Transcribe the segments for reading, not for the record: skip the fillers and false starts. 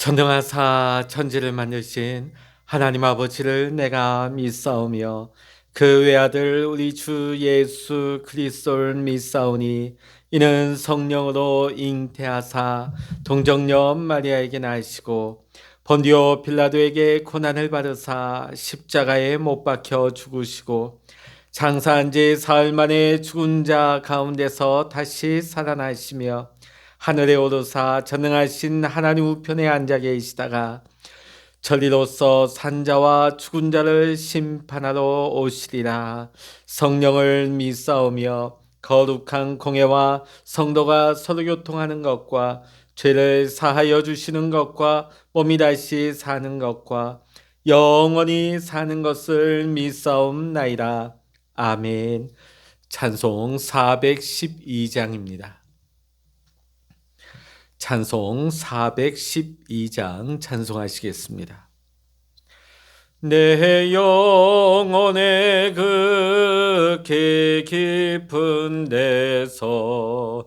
전능하사 천지를 만드신 하나님 아버지를 내가 믿사오며 그 외아들 우리 주 예수 그리스도를 믿사오니 이는 성령으로 잉태하사 동정녀 마리아에게 나시고 본디오 빌라도에게 고난을 받으사 십자가에 못 박혀 죽으시고 장사한 지 사흘 만에 죽은 자 가운데서 다시 살아나시며 하늘에 오르사 전능하신 하나님 우편에 앉아 계시다가 천리로서 산자와 죽은 자를 심판하러 오시리라. 성령을 믿사오며 거룩한 공예와 성도가 서로 교통하는 것과 죄를 사하여 주시는 것과 몸이 다시 사는 것과 영원히 사는 것을 믿사옵나이다. 아멘. 찬송 412장입니다. 찬송 412장 찬송하시겠습니다. 내 영혼의 극히 깊은 데서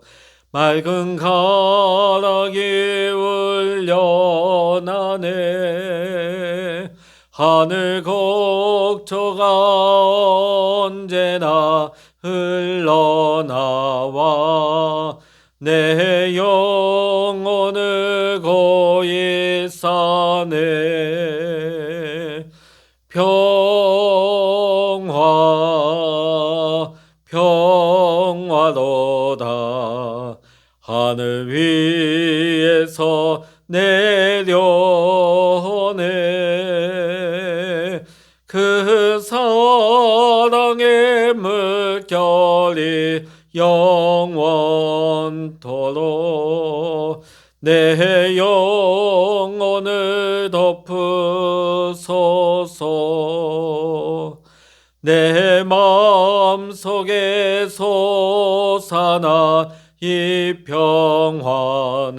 맑은 가락이 울려나네. 하늘 곡조가 언제나 흘러나와 내 영혼을 고이 사네. 평화 평화로다. 하늘 위에서 내려오네. 그 사랑의 물결이 영원토록 내 영혼을 덮으소서. 내 마음속에 솟아나 이 평화는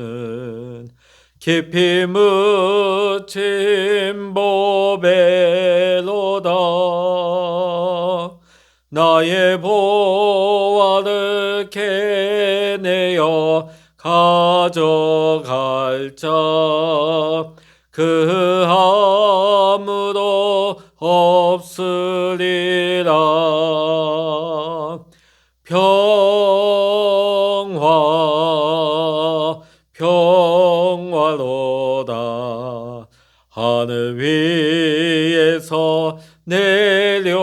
깊이 묻힌 보배로다. 나의 보화를 캐내어 가져갈 자 그 아무도 없으리라. 평화로다. 하늘 위에서 내려오네.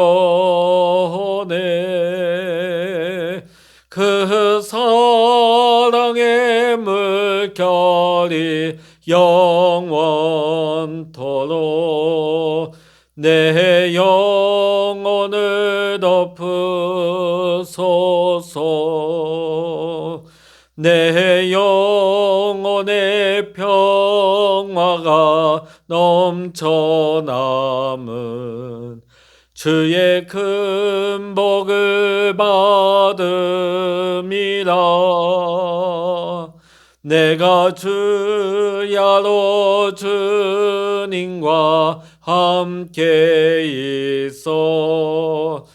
그 사랑의 물결이 영원토록 내 영혼을 덮으소서. 내 영혼의 평화가 넘쳐남은 주의 큰 복을 받음이라. 내가 주야로 주님과 함께 있어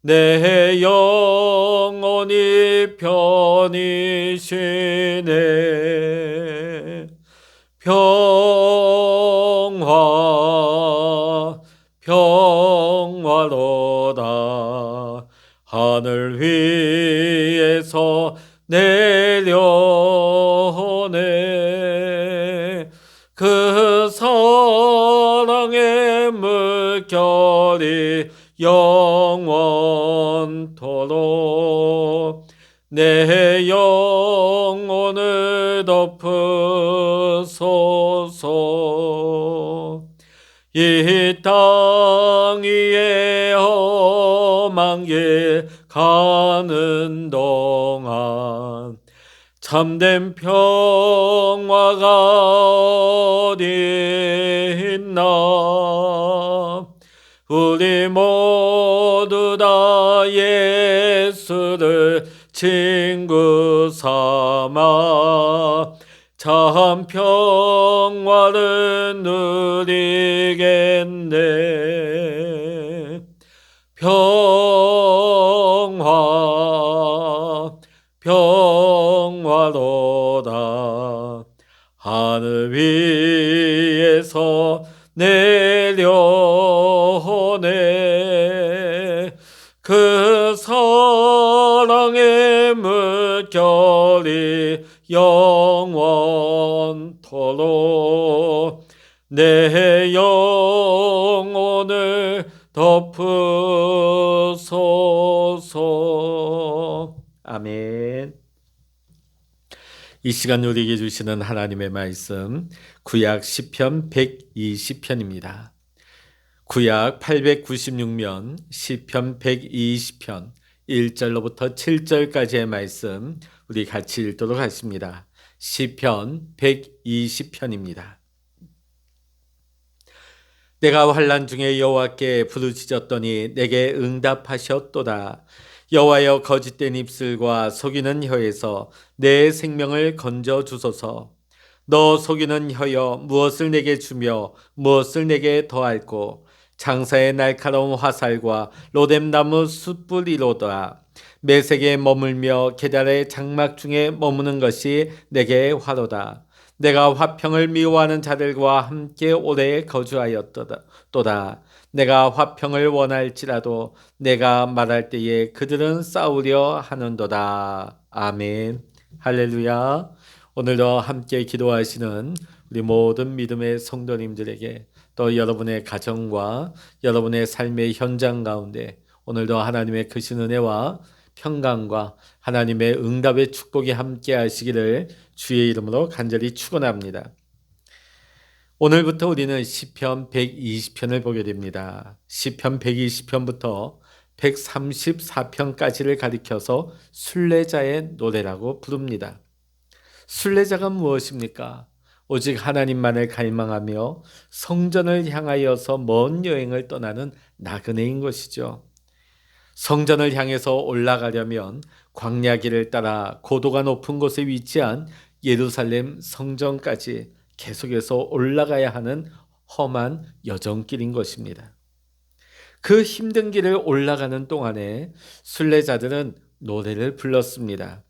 내 영혼이 편히 쉬네. 평화로다. 하늘 위에서 내려오네. 그 사랑의 물결이 영원토록 내 영혼을 덮으소서. 이 땅 위에 험한 길 가는 동안 참된 평화가 어디 있나. 우리 모두 다 예수를 친구 삼아 참 평화를 누리겠네. 평화로다. 하늘 위 그 사랑의 물결이 영원토록 내 영혼을 덮으소서. 아멘. 이 시간 우리에게 주시는 하나님의 말씀, 구약 시편 120편입니다. 구약 896면 시편 120편 1절로부터 7절까지의 말씀 우리 같이 읽도록 하겠습니다. 시편 120편입니다. 내가 환난 중에 여호와께 부르짖었더니 내게 응답하셨도다. 여호와여, 거짓된 입술과 속이는 혀에서 내 생명을 건져 주소서. 너 속이는 혀여, 무엇을 내게 주며 무엇을 내게 더할꼬. 장사의 날카로운 화살과 로뎀나무 숯불이로다. 매색에 머물며 계달의 장막 중에 머무는 것이 내게 화로다. 내가 화평을 미워하는 자들과 함께 오래 거주하였도다. 내가 화평을 원할지라도 내가 말할 때에 그들은 싸우려 하는도다. 아멘. 할렐루야. 오늘도 함께 기도하시는 우리 모든 믿음의 성도님들에게, 또 여러분의 가정과 여러분의 삶의 현장 가운데 오늘도 하나님의 크신 은혜와 평강과 하나님의 응답의 축복이 함께 하시기를 주의 이름으로 간절히 축원합니다. 오늘부터 우리는 시편 120편을 보게 됩니다. 시편 120편부터 134편까지를 가리켜서 순례자의 노래라고 부릅니다. 순례자가 무엇입니까? 오직 하나님만을 갈망하며 성전을 향하여서 먼 여행을 떠나는 나그네인 것이죠. 성전을 향해서 올라가려면 광야길을 따라 고도가 높은 곳에 위치한 예루살렘 성전까지 계속해서 올라가야 하는 험한 여정길인 것입니다. 그 힘든 길을 올라가는 동안에 순례자들은 노래를 불렀습니다.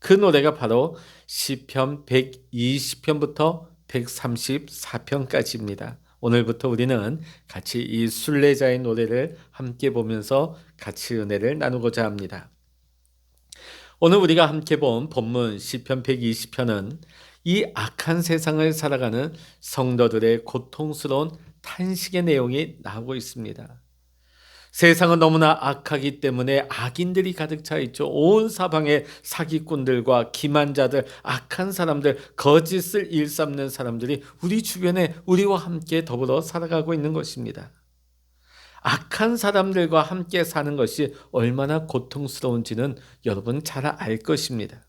그 노래가 바로 시편 120편부터 134편까지입니다. 오늘부터 우리는 같이 이 순례자의 노래를 함께 보면서 같이 은혜를 나누고자 합니다. 오늘 우리가 함께 본 본문 시편 120편은 이 악한 세상을 살아가는 성도들의 고통스러운 탄식의 내용이 나오고 있습니다. 세상은 너무나 악하기 때문에 악인들이 가득 차 있죠. 온 사방에 사기꾼들과 기만자들, 악한 사람들, 거짓을 일삼는 사람들이 우리 주변에 우리와 함께 더불어 살아가고 있는 것입니다. 악한 사람들과 함께 사는 것이 얼마나 고통스러운지는 여러분 잘 알 것입니다.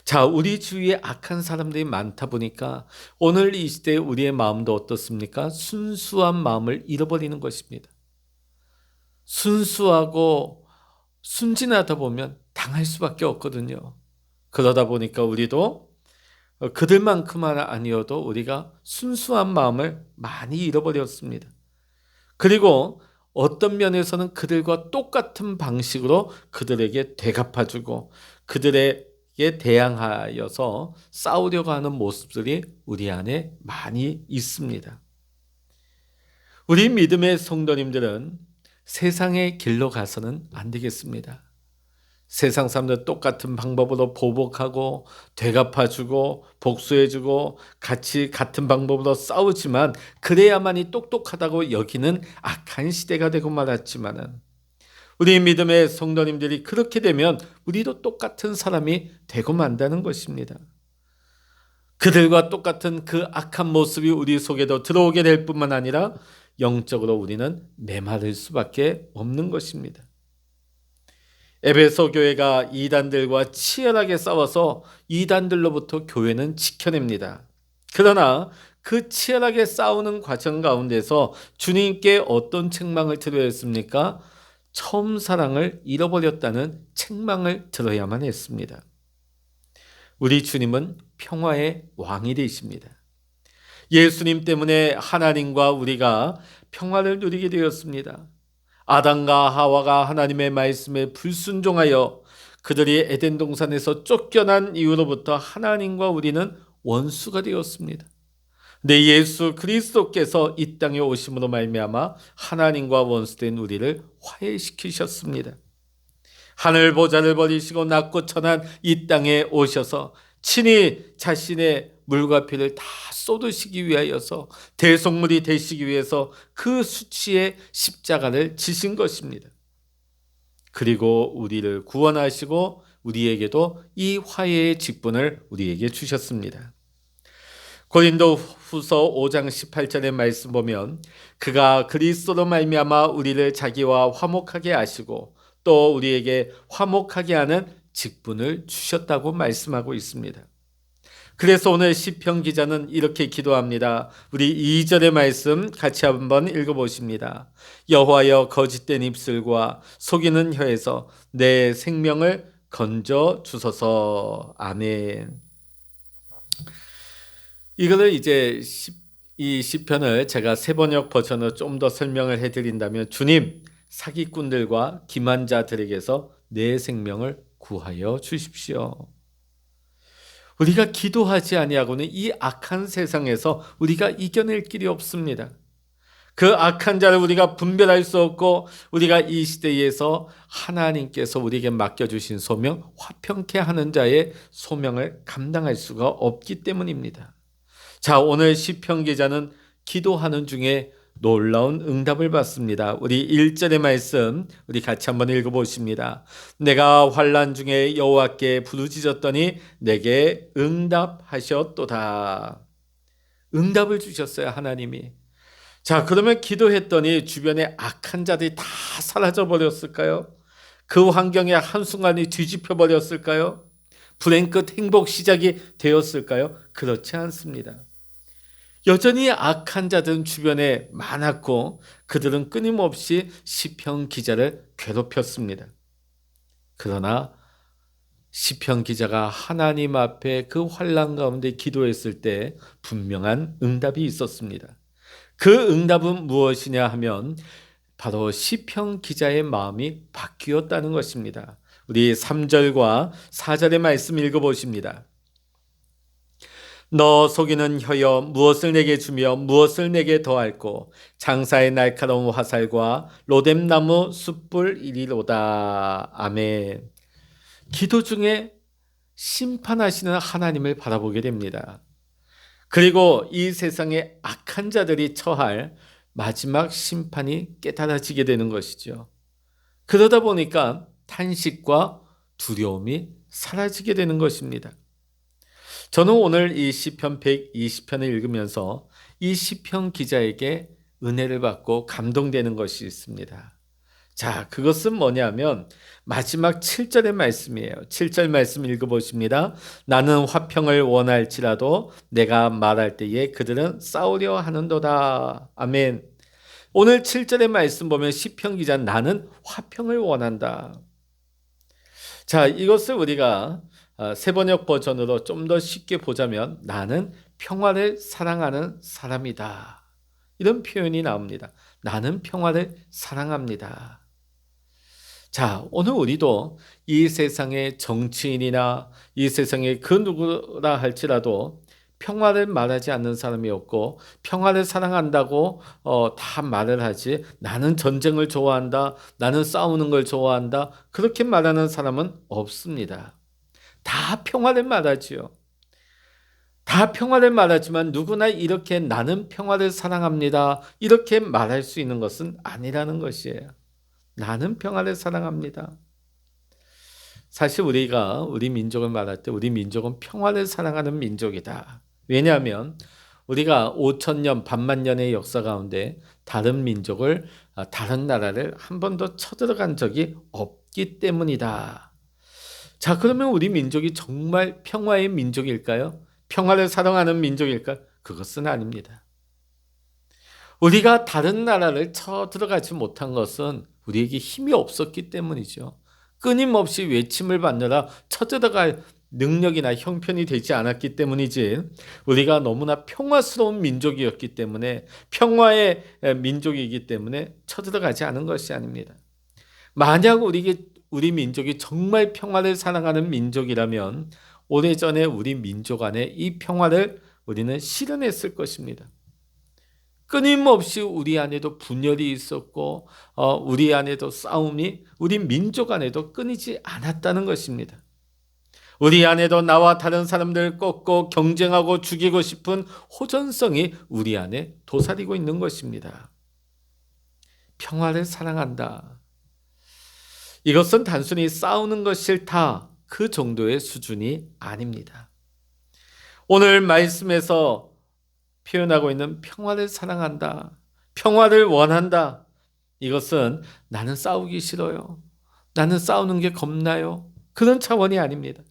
자, 우리 주위에 악한 사람들이 많다 보니까 오늘 이 시대에 우리의 마음도 어떻습니까? 순수한 마음을 잃어버리는 것입니다. 순수하고 순진하다 보면 당할 수밖에 없거든요. 그러다 보니까 우리도 그들만큼은 아니어도 우리가 순수한 마음을 많이 잃어버렸습니다. 그리고 어떤 면에서는 그들과 똑같은 방식으로 그들에게 되갚아주고 그들에게 대항하여서 싸우려고 하는 모습들이 우리 안에 많이 있습니다. 우리 믿음의 성도님들은 세상의 길로 가서는 안 되겠습니다. 세상 사람들 똑같은 방법으로 보복하고 되갚아주고 복수해주고 같이 같은 방법으로 싸우지만 그래야만이 똑똑하다고 여기는 악한 시대가 되고 말았지만은 우리 믿음의 성도님들이 그렇게 되면 우리도 똑같은 사람이 되고 만다는 것입니다. 그들과 똑같은 그 악한 모습이 우리 속에도 들어오게 될 뿐만 아니라 영적으로 우리는 메마를 수밖에 없는 것입니다. 에베소 교회가 이단들과 치열하게 싸워서 이단들로부터 교회는 지켜냅니다. 그러나 그 치열하게 싸우는 과정 가운데서 주님께 어떤 책망을 들어야 했습니까? 처음 사랑을 잃어버렸다는 책망을 들어야만 했습니다. 우리 주님은 평화의 왕이 되십니다. 예수님 때문에 하나님과 우리가 평화를 누리게 되었습니다. 아담과 하와가 하나님의 말씀에 불순종하여 그들이 에덴 동산에서 쫓겨난 이후로부터 하나님과 우리는 원수가 되었습니다. 내 예수 그리스도께서 이 땅에 오심으로 말미암아 하나님과 원수된 우리를 화해시키셨습니다. 하늘 보좌를 버리시고 낮고 천한 이 땅에 오셔서 친히 자신의 물과 피를 다 쏟으시기 위하여서 대속물이 되시기 위해서 그 수치의 십자가를 지신 것입니다. 그리고 우리를 구원하시고 우리에게도 이 화해의 직분을 우리에게 주셨습니다. 고린도 후서 5장 18절의 말씀 보면 그가 그리스도로 말미암아 우리를 자기와 화목하게 하시고 또 우리에게 화목하게 하는 직분을 주셨다고 말씀하고 있습니다. 그래서 오늘 시편 기자는 이렇게 기도합니다. 우리 2절의 말씀 같이 한번 읽어보십니다. 여호와여 거짓된 입술과 속이는 혀에서 내 생명을 건져 주소서. 아멘. 이거를 이제 이 시편을 제가 세번역 버전으로 좀 더 설명을 해드린다면 주님, 사기꾼들과 기만자들에게서 내 생명을 구하여 주십시오. 우리가 기도하지 아니하고는 이 악한 세상에서 우리가 이겨낼 길이 없습니다. 그 악한 자를 우리가 분별할 수 없고 우리가 이 시대에서 하나님께서 우리에게 맡겨주신 소명, 화평케 하는 자의 소명을 감당할 수가 없기 때문입니다. 자, 오늘 시편 기자는 기도하는 중에 놀라운 응답을 받습니다. 우리 1절의 말씀 우리 같이 한번 읽어보십니다. 내가 환난 중에 여호와께 부르짖었더니 내게 응답하셨도다. 응답을 주셨어요, 하나님이. 자, 그러면 기도했더니 주변에 악한 자들이 다 사라져 버렸을까요? 그 환경에 한순간에 뒤집혀 버렸을까요? 불행 끝 행복 시작이 되었을까요? 그렇지 않습니다. 여전히 악한 자들은 주변에 많았고 그들은 끊임없이 시편 기자를 괴롭혔습니다. 그러나 시편 기자가 하나님 앞에 그 환난 가운데 기도했을 때 분명한 응답이 있었습니다. 그 응답은 무엇이냐 하면 바로 시편 기자의 마음이 바뀌었다는 것입니다. 우리 3절과 4절의 말씀 읽어보십니다. 너 속이는 혀여 무엇을 내게 주며 무엇을 내게 더할꼬 장사의 날카로운 화살과 로뎀나무 숯불 이리로다. 아멘. 기도 중에 심판하시는 하나님을 바라보게 됩니다. 그리고 이 세상에 악한 자들이 처할 마지막 심판이 깨달아지게 되는 것이죠. 그러다 보니까 탄식과 두려움이 사라지게 되는 것입니다. 저는 오늘 이 시편 120편을 읽으면서 이 시편 기자에게 은혜를 받고 감동되는 것이 있습니다. 자, 그것은 뭐냐면 마지막 7절의 말씀이에요. 7절 말씀 읽어보십니다. 나는 화평을 원할지라도 내가 말할 때에 그들은 싸우려 하는도다. 아멘. 오늘 7절의 말씀 보면 시편 기자는 나는 화평을 원한다. 자, 이것을 우리가 세번역 버전으로 좀 더 쉽게 보자면 나는 평화를 사랑하는 사람이다. 이런 표현이 나옵니다. 나는 평화를 사랑합니다. 자, 오늘 우리도 이 세상의 정치인이나 이 세상의 그 누구라 할지라도 평화를 말하지 않는 사람이 없고 평화를 사랑한다고 다 말을 하지 나는 전쟁을 좋아한다, 나는 싸우는 걸 좋아한다 그렇게 말하는 사람은 없습니다. 다 평화를 말하지요. 다 평화를 말하지만 누구나 이렇게 나는 평화를 사랑합니다 이렇게 말할 수 있는 것은 아니라는 것이에요. 나는 평화를 사랑합니다. 사실 우리가 우리 민족을 말할 때 우리 민족은 평화를 사랑하는 민족이다. 왜냐하면 우리가 5,000년, 반만 년의 역사 가운데 다른 민족을, 다른 나라를 한 번도 쳐들어간 적이 없기 때문이다. 자, 그러면 우리 민족이 정말 평화의 민족일까요? 평화를 사랑하는 민족일까요? 그것은 아닙니다. 우리가 다른 나라를 쳐들어가지 못한 것은 우리에게 힘이 없었기 때문이죠. 끊임없이 외침을 받느라 쳐들어갈 능력이나 형편이 되지 않았기 때문이지 우리가 너무나 평화스러운 민족이었기 때문에 평화의 민족이기 때문에 쳐들어가지 않은 것이 아닙니다. 만약 우리 민족이 정말 평화를 사랑하는 민족이라면 오래전에 우리 민족 안에 이 평화를 우리는 실현했을 것입니다. 끊임없이 우리 안에도 분열이 있었고 우리 안에도 싸움이 우리 민족 안에도 끊이지 않았다는 것입니다. 우리 안에도 나와 다른 사람들을 꺾고 경쟁하고 죽이고 싶은 호전성이 우리 안에 도사리고 있는 것입니다. 평화를 사랑한다. 이것은 단순히 싸우는 것 싫다 그 정도의 수준이 아닙니다. 오늘 말씀에서 표현하고 있는 평화를 사랑한다, 평화를 원한다, 이것은 나는 싸우기 싫어요, 나는 싸우는 게 겁나요, 그런 차원이 아닙니다.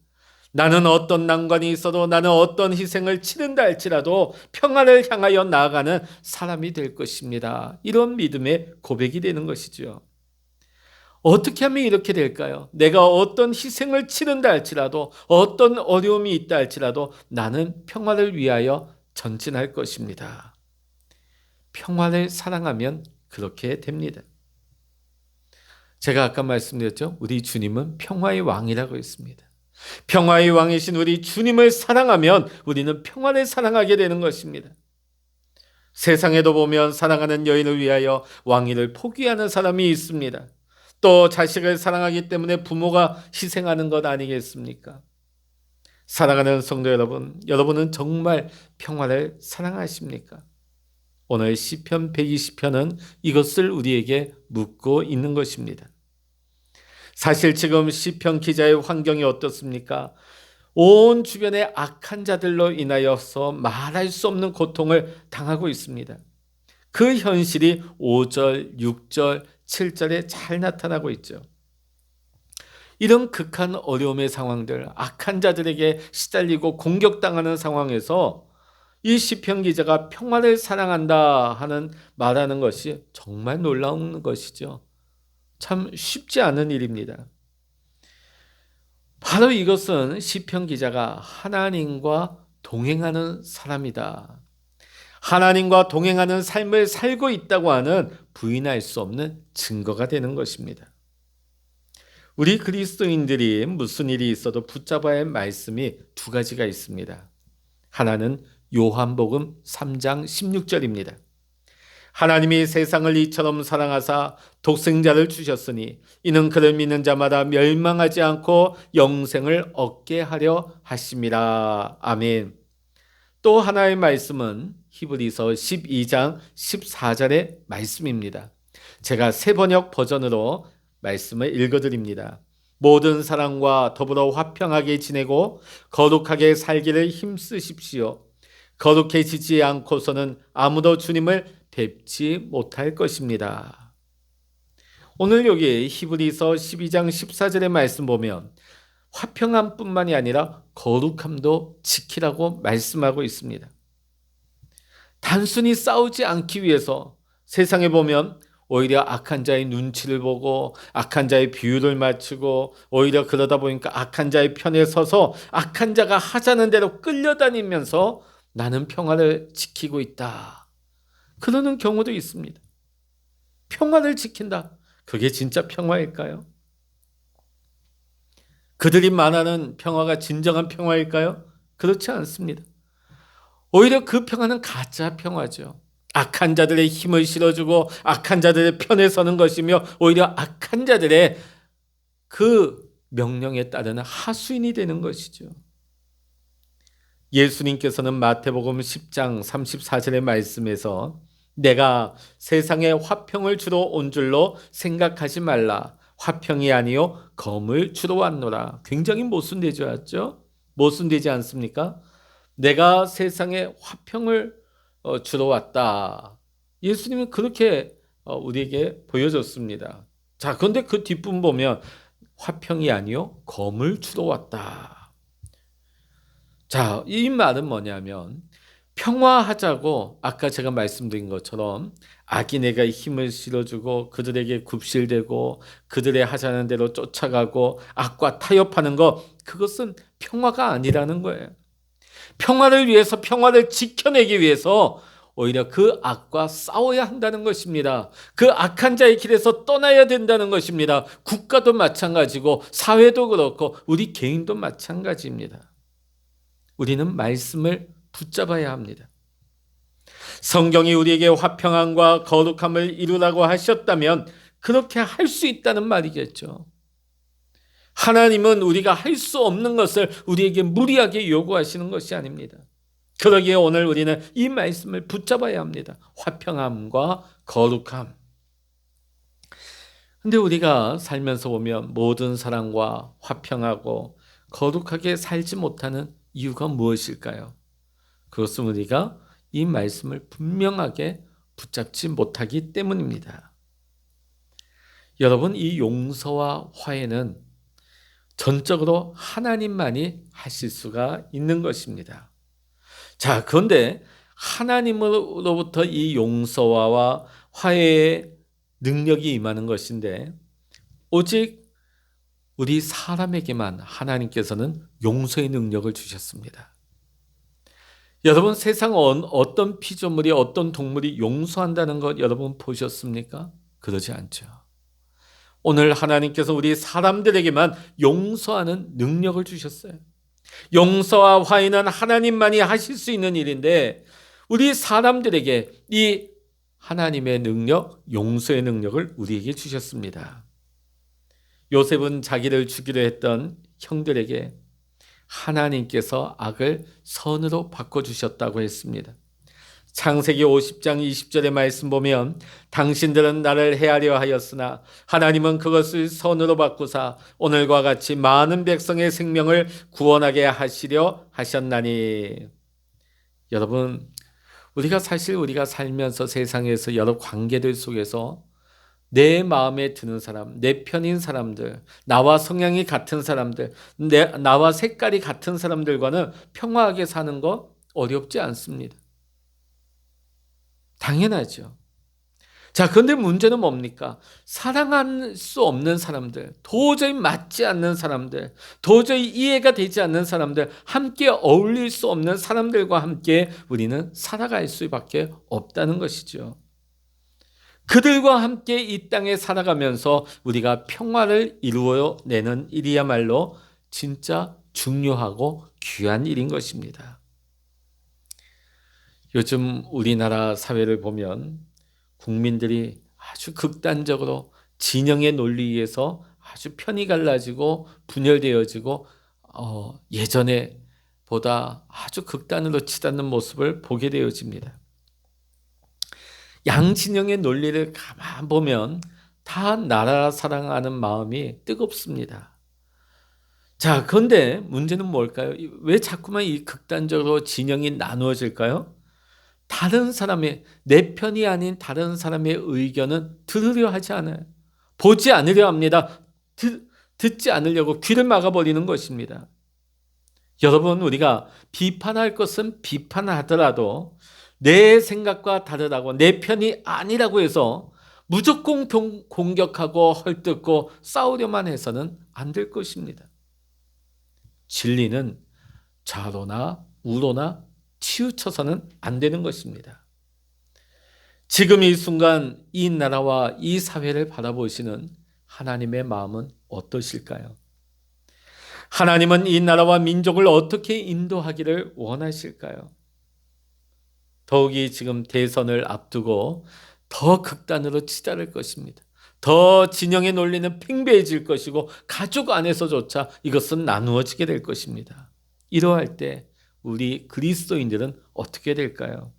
나는 어떤 난관이 있어도, 나는 어떤 희생을 치른다 할지라도 평화를 향하여 나아가는 사람이 될 것입니다. 이런 믿음의 고백이 되는 것이죠. 어떻게 하면 이렇게 될까요? 내가 어떤 희생을 치른다 할지라도, 어떤 어려움이 있다 할지라도 나는 평화를 위하여 전진할 것입니다. 평화를 사랑하면 그렇게 됩니다. 제가 아까 말씀드렸죠? 우리 주님은 평화의 왕이라고 했습니다. 평화의 왕이신 우리 주님을 사랑하면 우리는 평화를 사랑하게 되는 것입니다. 세상에도 보면 사랑하는 여인을 위하여 왕위를 포기하는 사람이 있습니다. 또 자식을 사랑하기 때문에 부모가 희생하는 것 아니겠습니까? 사랑하는 성도 여러분, 여러분은 정말 평화를 사랑하십니까? 오늘 시편 120편은 이것을 우리에게 묻고 있는 것입니다. 사실 지금 시편 기자의 환경이 어떻습니까? 온 주변의 악한 자들로 인하여서 말할 수 없는 고통을 당하고 있습니다. 그 현실이 5절, 6절, 7절에 잘 나타나고 있죠. 이런 극한 어려움의 상황들, 악한 자들에게 시달리고 공격당하는 상황에서 이 시편 기자가 평화를 사랑한다 하는 말하는 것이 정말 놀라운 것이죠. 참 쉽지 않은 일입니다. 바로 이것은 시편 기자가 하나님과 동행하는 사람이다, 하나님과 동행하는 삶을 살고 있다고 하는 부인할 수 없는 증거가 되는 것입니다. 우리 그리스도인들이 무슨 일이 있어도 붙잡아야 할 말씀이 두 가지가 있습니다. 하나는 요한복음 3장 16절입니다. 하나님이 세상을 이처럼 사랑하사 독생자를 주셨으니 이는 그를 믿는 자마다 멸망하지 않고 영생을 얻게 하려 하심이라. 아멘. 또 하나의 말씀은 히브리서 12장 14절의 말씀입니다. 제가 새번역 버전으로 말씀을 읽어드립니다. 모든 사람과 더불어 화평하게 지내고 거룩하게 살기를 힘쓰십시오. 거룩해지지 않고서는 아무도 주님을 뵙지 못할 것입니다. 오늘 여기 히브리서 12장 14절의 말씀 보면 화평함뿐만이 아니라 거룩함도 지키라고 말씀하고 있습니다. 단순히 싸우지 않기 위해서 세상에 보면 오히려 악한 자의 눈치를 보고 악한 자의 비율을 맞추고 오히려 그러다 보니까 악한 자의 편에 서서 악한 자가 하자는 대로 끌려다니면서 나는 평화를 지키고 있다, 그러는 경우도 있습니다. 평화를 지킨다. 그게 진짜 평화일까요? 그들이 말하는 평화가 진정한 평화일까요? 그렇지 않습니다. 오히려 그 평화는 가짜 평화죠. 악한 자들의 힘을 실어주고 악한 자들의 편에 서는 것이며 오히려 악한 자들의 그 명령에 따르는 하수인이 되는 것이죠. 예수님께서는 마태복음 10장 34절의 말씀에서 내가 세상에 화평을 주러 온 줄로 생각하지 말라. 화평이 아니요 검을 주러 왔노라. 굉장히 모순되지 않죠? 모순되지 않습니까? 내가 세상에 화평을 주러 왔다. 예수님은 그렇게 우리에게 보여줬습니다. 자, 그런데 그 뒷부분 보면 화평이 아니요 검을 주러 왔다. 자, 이 말은 뭐냐면 평화하자고 아까 제가 말씀드린 것처럼 악인에게 힘을 실어주고 그들에게 굽실대고 그들의 하자는 대로 쫓아가고 악과 타협하는 것, 그것은 평화가 아니라는 거예요. 평화를 위해서, 평화를 지켜내기 위해서 오히려 그 악과 싸워야 한다는 것입니다. 그 악한 자의 길에서 떠나야 된다는 것입니다. 국가도 마찬가지고 사회도 그렇고 우리 개인도 마찬가지입니다. 우리는 말씀을 붙잡아야 합니다. 성경이 우리에게 화평함과 거룩함을 이루라고 하셨다면 그렇게 할 수 있다는 말이겠죠. 하나님은 우리가 할 수 없는 것을 우리에게 무리하게 요구하시는 것이 아닙니다. 그러기에 오늘 우리는 이 말씀을 붙잡아야 합니다. 화평함과 거룩함. 근데 우리가 살면서 보면 모든 사람과 화평하고 거룩하게 살지 못하는 이유가 무엇일까요? 그것은 우리가 이 말씀을 분명하게 붙잡지 못하기 때문입니다. 여러분, 이 용서와 화해는 전적으로 하나님만이 하실 수가 있는 것입니다. 자, 그런데 하나님으로부터 이 용서와 화해의 능력이 임하는 것인데 오직 우리 사람에게만 하나님께서는 용서의 능력을 주셨습니다. 여러분, 세상 어떤 피조물이 어떤 동물이 용서한다는 것 여러분 보셨습니까? 그러지 않죠. 오늘 하나님께서 우리 사람들에게만 용서하는 능력을 주셨어요. 용서와 화해는 하나님만이 하실 수 있는 일인데 우리 사람들에게 이 하나님의 능력, 용서의 능력을 우리에게 주셨습니다. 요셉은 자기를 죽이려 했던 형들에게 하나님께서 악을 선으로 바꿔주셨다고 했습니다. 창세기 50장 20절의 말씀 보면 당신들은 나를 해하려 하였으나 하나님은 그것을 선으로 바꾸사 오늘과 같이 많은 백성의 생명을 구원하게 하시려 하셨나니. 여러분, 우리가 살면서 세상에서 여러 관계들 속에서 내 마음에 드는 사람, 내 편인 사람들, 나와 성향이 같은 사람들, 나와 색깔이 같은 사람들과는 평화하게 사는 거 어렵지 않습니다. 당연하죠. 자, 그런데 문제는 뭡니까? 사랑할 수 없는 사람들, 도저히 맞지 않는 사람들, 도저히 이해가 되지 않는 사람들, 함께 어울릴 수 없는 사람들과 함께 우리는 살아갈 수밖에 없다는 것이죠. 그들과 함께 이 땅에 살아가면서 우리가 평화를 이루어내는 일이야말로 진짜 중요하고 귀한 일인 것입니다. 요즘 우리나라 사회를 보면 국민들이 아주 극단적으로 진영의 논리에서 아주 편이 갈라지고 분열되어지고 예전에 보다 아주 극단으로 치닫는 모습을 보게 되어집니다. 양진영의 논리를 가만 보면 다 나라 사랑하는 마음이 뜨겁습니다. 자, 그런데 문제는 뭘까요? 왜 자꾸만 이 극단적으로 진영이 나누어질까요? 다른 사람의, 내 편이 아닌 다른 사람의 의견은 들으려 하지 않아요. 보지 않으려 합니다. 듣지 않으려고 귀를 막아버리는 것입니다. 여러분, 우리가 비판할 것은 비판하더라도 내 생각과 다르다고, 내 편이 아니라고 해서 무조건 공격하고 헐뜯고 싸우려만 해서는 안 될 것입니다. 진리는 좌로나 우로나 치우쳐서는 안 되는 것입니다. 지금 이 순간 이 나라와 이 사회를 바라보시는 하나님의 마음은 어떠실까요? 하나님은 이 나라와 민족을 어떻게 인도하기를 원하실까요? 더욱이 지금 대선을 앞두고 더 극단으로 치달을 것입니다. 더 진영의 논리는 팽배해질 것이고 가족 안에서조차 이것은 나누어지게 될 것입니다. 이러할 때 우리 그리스도인들은 어떻게 될까요?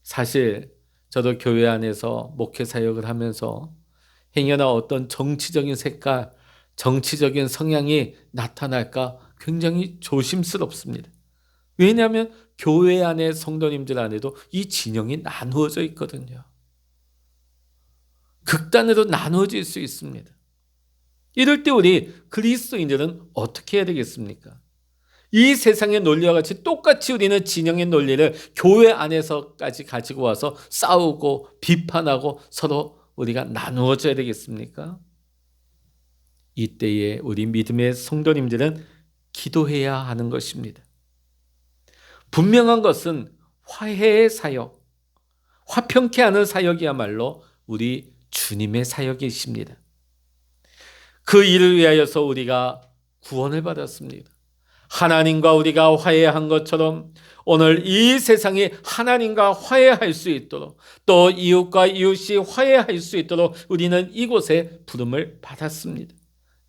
사실 저도 교회 안에서 목회 사역을 하면서 행여나 어떤 정치적인 색깔, 정치적인 성향이 나타날까 굉장히 조심스럽습니다. 왜냐하면 교회 안에 성도님들 안에도 이 진영이 나누어져 있거든요. 극단으로 나누어질 수 있습니다. 이럴 때 우리 그리스도인들은 어떻게 해야 되겠습니까? 이 세상의 논리와 같이 똑같이 우리는 진영의 논리를 교회 안에서까지 가지고 와서 싸우고 비판하고 서로 우리가 나누어져야 되겠습니까? 이때에 우리 믿음의 성도님들은 기도해야 하는 것입니다. 분명한 것은 화해의 사역, 화평케 하는 사역이야말로 우리 주님의 사역이십니다. 그 일을 위하여서 우리가 구원을 받았습니다. 하나님과 우리가 화해한 것처럼 오늘 이 세상이 하나님과 화해할 수 있도록, 또 이웃과 이웃이 화해할 수 있도록 우리는 이곳에 부름을 받았습니다.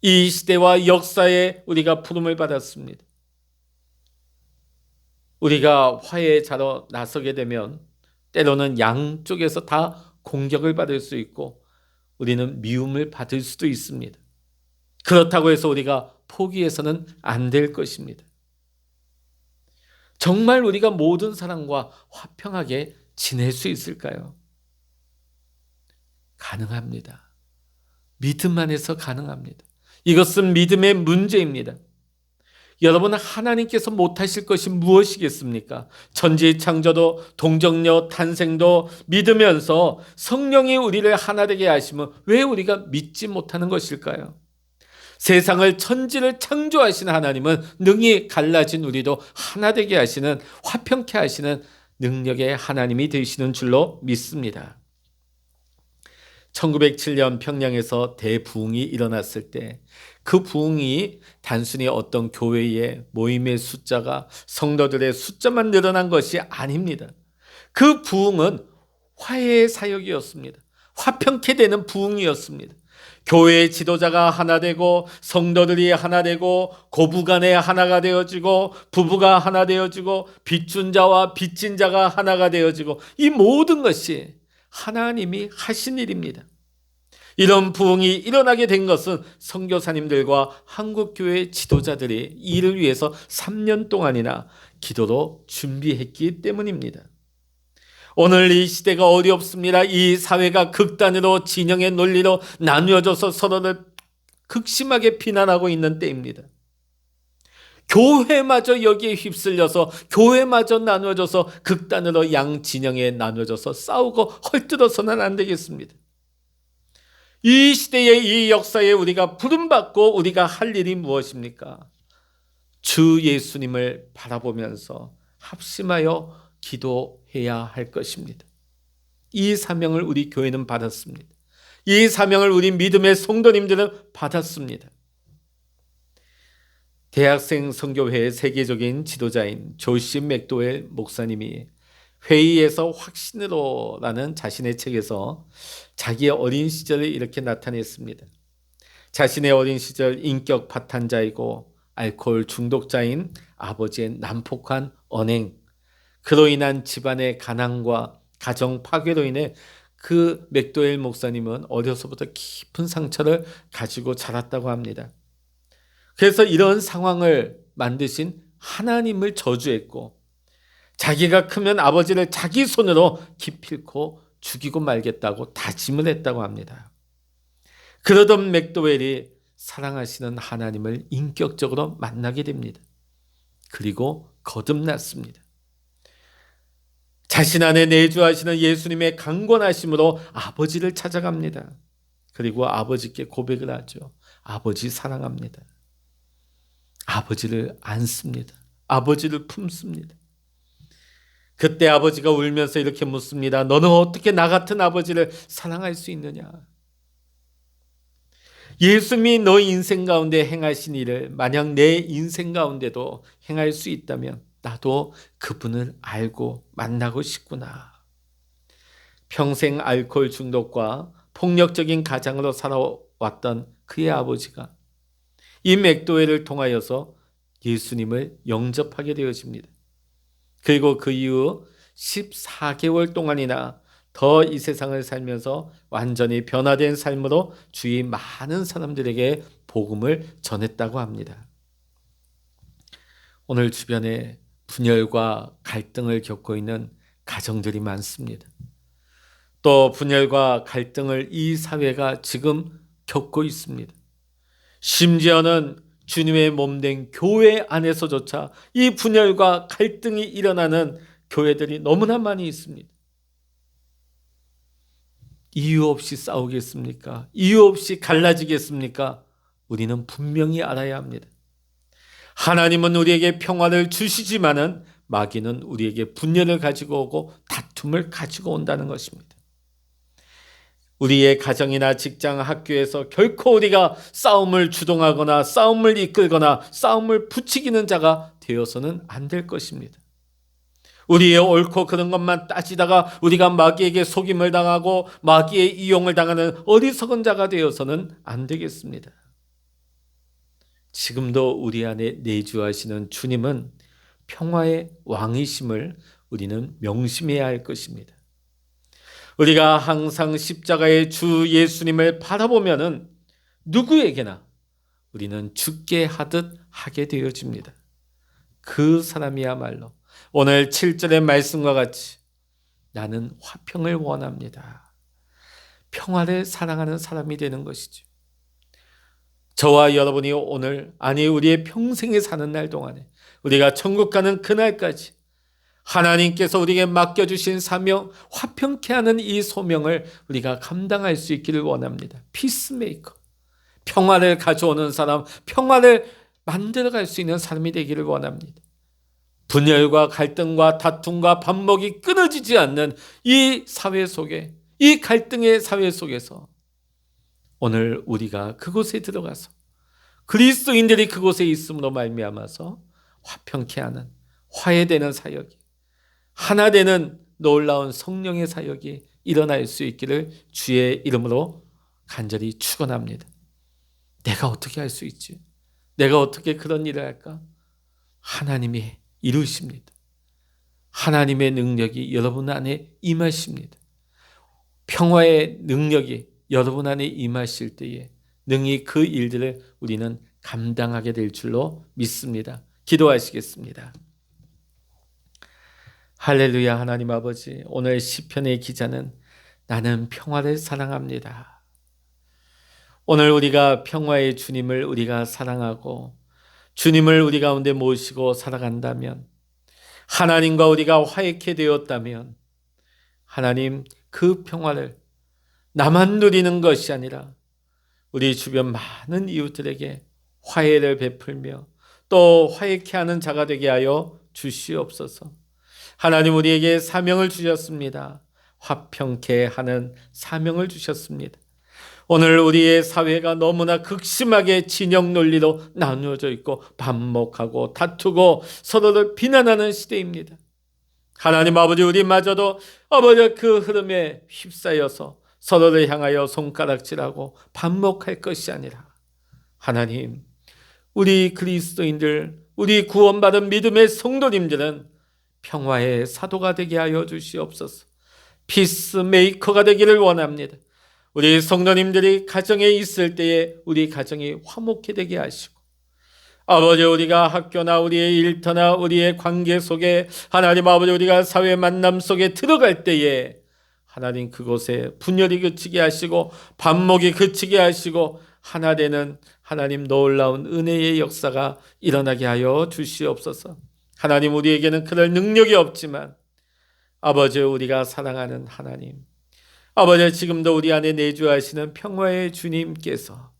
이 시대와 역사에 우리가 부름을 받았습니다. 우리가 화해자로 나서게 되면 때로는 양쪽에서 다 공격을 받을 수 있고 우리는 미움을 받을 수도 있습니다. 그렇다고 해서 우리가 포기해서는 안 될 것입니다. 정말 우리가 모든 사람과 화평하게 지낼 수 있을까요? 가능합니다. 믿음 안에서 가능합니다. 이것은 믿음의 문제입니다. 여러분, 하나님께서 못하실 것이 무엇이겠습니까? 천지 창조도, 동정녀 탄생도 믿으면서 성령이 우리를 하나 되게 하시면 왜 우리가 믿지 못하는 것일까요? 세상을, 천지를 창조하신 하나님은 능히 갈라진 우리도 하나 되게 하시는, 화평케 하시는 능력의 하나님이 되시는 줄로 믿습니다. 1907년 평양에서 대부흥이 일어났을 때 그 부흥이 단순히 어떤 교회의 모임의 숫자가, 성도들의 숫자만 늘어난 것이 아닙니다. 그 부흥은 화해의 사역이었습니다. 화평케 되는 부흥이었습니다. 교회의 지도자가 하나 되고, 성도들이 하나 되고, 고부간에 하나가 되어지고, 부부가 하나 되어지고, 빚준 자와 빚진 자가 하나가 되어지고, 이 모든 것이 하나님이 하신 일입니다. 이런 부흥이 일어나게 된 것은 선교사님들과 한국교회 지도자들이 이를 위해서 3년 동안이나 기도로 준비했기 때문입니다. 오늘 이 시대가 어렵습니다. 이 사회가 극단으로 진영의 논리로 나누어져서 서로를 극심하게 비난하고 있는 때입니다. 교회마저 여기에 휩쓸려서, 교회마저 나누어져서 극단으로 양 진영에 나누어져서 싸우고 헐뜯어서는 안 되겠습니다. 이 시대의 이 역사에 우리가 부름받고 우리가 할 일이 무엇입니까? 주 예수님을 바라보면서 합심하여 기도해야 할 것입니다. 이 사명을 우리 교회는 받았습니다. 이 사명을 우리 믿음의 성도님들은 받았습니다. 대학생 선교회의 세계적인 지도자인 조시 맥도웰 목사님이 회의에서 확신으로라는 자신의 책에서 자기의 어린 시절을 이렇게 나타냈습니다. 자신의 어린 시절 인격 파탄자이고 알코올 중독자인 아버지의 난폭한 언행, 그로 인한 집안의 가난과 가정 파괴로 인해 그 맥도웰 목사님은 어려서부터 깊은 상처를 가지고 자랐다고 합니다. 그래서 이런 상황을 만드신 하나님을 저주했고, 자기가 크면 아버지를 자기 손으로 기필코 죽이고 말겠다고 다짐을 했다고 합니다. 그러던 맥도웰이 사랑하시는 하나님을 인격적으로 만나게 됩니다. 그리고 거듭났습니다. 자신 안에 내주하시는 예수님의 강권하심으로 아버지를 찾아갑니다. 그리고 아버지께 고백을 하죠. 아버지 사랑합니다. 아버지를 안습니다. 아버지를 품습니다. 그때 아버지가 울면서 이렇게 묻습니다. 너는 어떻게 나 같은 아버지를 사랑할 수 있느냐? 예수님이 너 인생 가운데 행하신 일을 만약 내 인생 가운데도 행할 수 있다면 나도 그분을 알고 만나고 싶구나. 평생 알코올 중독과 폭력적인 가장으로 살아왔던 그의 아버지가 이 맥도웰을 통하여서 예수님을 영접하게 되어집니다. 그리고 그 이후 14개월 동안이나 더 이 세상을 살면서 완전히 변화된 삶으로 주위 많은 사람들에게 복음을 전했다고 합니다. 오늘 주변에 분열과 갈등을 겪고 있는 가정들이 많습니다. 또 분열과 갈등을 이 사회가 지금 겪고 있습니다. 심지어는 주님의 몸된 교회 안에서조차 이 분열과 갈등이 일어나는 교회들이 너무나 많이 있습니다. 이유 없이 싸우겠습니까? 이유 없이 갈라지겠습니까? 우리는 분명히 알아야 합니다. 하나님은 우리에게 평화를 주시지만은 마귀는 우리에게 분열을 가지고 오고 다툼을 가지고 온다는 것입니다. 우리의 가정이나 직장, 학교에서 결코 우리가 싸움을 주동하거나 싸움을 이끌거나 싸움을 부추기는 자가 되어서는 안 될 것입니다. 우리의 옳고 그런 것만 따지다가 우리가 마귀에게 속임을 당하고 마귀의 이용을 당하는 어리석은 자가 되어서는 안 되겠습니다. 지금도 우리 안에 내주하시는 주님은 평화의 왕이심을 우리는 명심해야 할 것입니다. 우리가 항상 십자가의 주 예수님을 바라보면은 누구에게나 우리는 죽게 하듯 하게 되어집니다. 그 사람이야말로 오늘 7절의 말씀과 같이 나는 화평을 원합니다. 평화를 사랑하는 사람이 되는 것이죠. 저와 여러분이 오늘, 아니 우리의 평생에 사는 날 동안에 우리가 천국 가는 그날까지 하나님께서 우리에게 맡겨주신 사명, 화평케 하는 이 소명을 우리가 감당할 수 있기를 원합니다. 피스메이커, 평화를 가져오는 사람, 평화를 만들어갈 수 있는 사람이 되기를 원합니다. 분열과 갈등과 다툼과 반목이 끊어지지 않는 이 사회 속에, 이 갈등의 사회 속에서 오늘 우리가 그곳에 들어가서 그리스도인들이 그곳에 있음으로 말미암아서 화평케 하는, 화해되는 사역이, 하나 되는 놀라운 성령의 사역이 일어날 수 있기를 주의 이름으로 간절히 축원합니다. 내가 어떻게 할 수 있지? 내가 어떻게 그런 일을 할까? 하나님이 이루십니다. 하나님의 능력이 여러분 안에 임하십니다. 평화의 능력이 여러분 안에 임하실 때에 능히 그 일들을 우리는 감당하게 될 줄로 믿습니다. 기도하시겠습니다. 할렐루야. 하나님 아버지, 오늘 시편의 기자는 나는 평화를 사랑합니다. 오늘 우리가 평화의 주님을 우리가 사랑하고 주님을 우리 가운데 모시고 살아간다면, 하나님과 우리가 화해케 되었다면 하나님 그 평화를 나만 누리는 것이 아니라 우리 주변 많은 이웃들에게 화해를 베풀며 또 화해케 하는 자가 되게 하여 주시옵소서. 하나님 우리에게 사명을 주셨습니다. 화평케 하는 사명을 주셨습니다. 오늘 우리의 사회가 너무나 극심하게 진영 논리로 나누어져 있고 반목하고 다투고 서로를 비난하는 시대입니다. 하나님 아버지, 우리마저도 아버지 그 흐름에 휩싸여서 서로를 향하여 손가락질하고 반목할 것이 아니라 하나님, 우리 그리스도인들, 우리 구원받은 믿음의 성도님들은 평화의 사도가 되게 하여 주시옵소서. 피스메이커가 되기를 원합니다. 우리 성도님들이 가정에 있을 때에 우리 가정이 화목히 되게 하시고, 아버지 우리가 학교나 우리의 일터나 우리의 관계 속에 하나님 아버지 우리가 사회 만남 속에 들어갈 때에 하나님 그곳에 분열이 그치게 하시고 반목이 그치게 하시고 하나 되는 하나님 놀라운 은혜의 역사가 일어나게 하여 주시옵소서. 하나님 우리에게는 그럴 능력이 없지만 아버지 우리가 사랑하는 하나님, 아버지 지금도 우리 안에 내주하시는 평화의 주님께서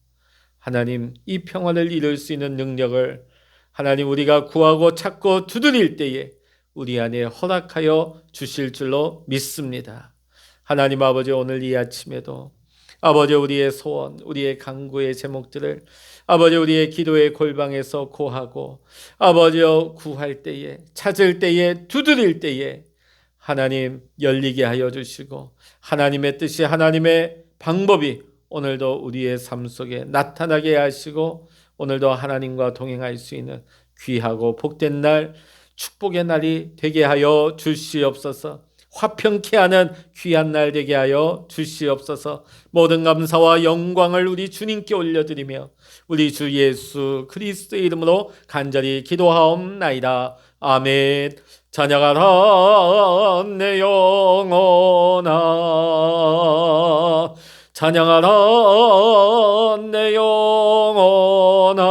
하나님 이 평화를 이룰 수 있는 능력을 하나님 우리가 구하고 찾고 두드릴 때에 우리 안에 허락하여 주실 줄로 믿습니다. 하나님 아버지 오늘 이 아침에도 아버지 우리의 소원, 우리의 간구의 제목들을 아버지 우리의 기도의 골방에서 고하고 아버지 구할 때에, 찾을 때에, 두드릴 때에 하나님 열리게 하여 주시고 하나님의 뜻이, 하나님의 방법이 오늘도 우리의 삶 속에 나타나게 하시고 오늘도 하나님과 동행할 수 있는 귀하고 복된 날, 축복의 날이 되게 하여 주시옵소서. 화평케 하는 귀한 날 되게 하여 주시옵소서. 모든 감사와 영광을 우리 주님께 올려드리며 우리 주 예수 그리스도의 이름으로 간절히 기도하옵나이다. 아멘. 찬양하라 내 영혼아, 찬양하라 내 영혼아,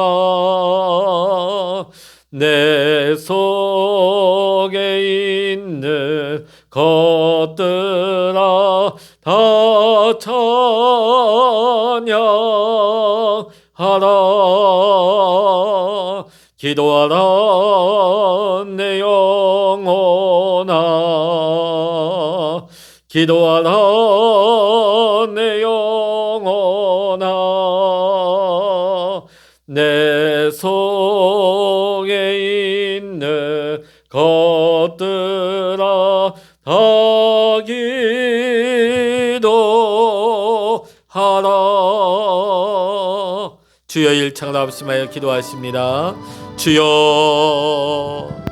내 속에 있는 것들아 다 찬양하라. 기도하라 내 영혼아, 기도하라 내 내 속에 있는 것들아 다 기도하라. 주여 일창을 합심하여 기도하십니다. 주여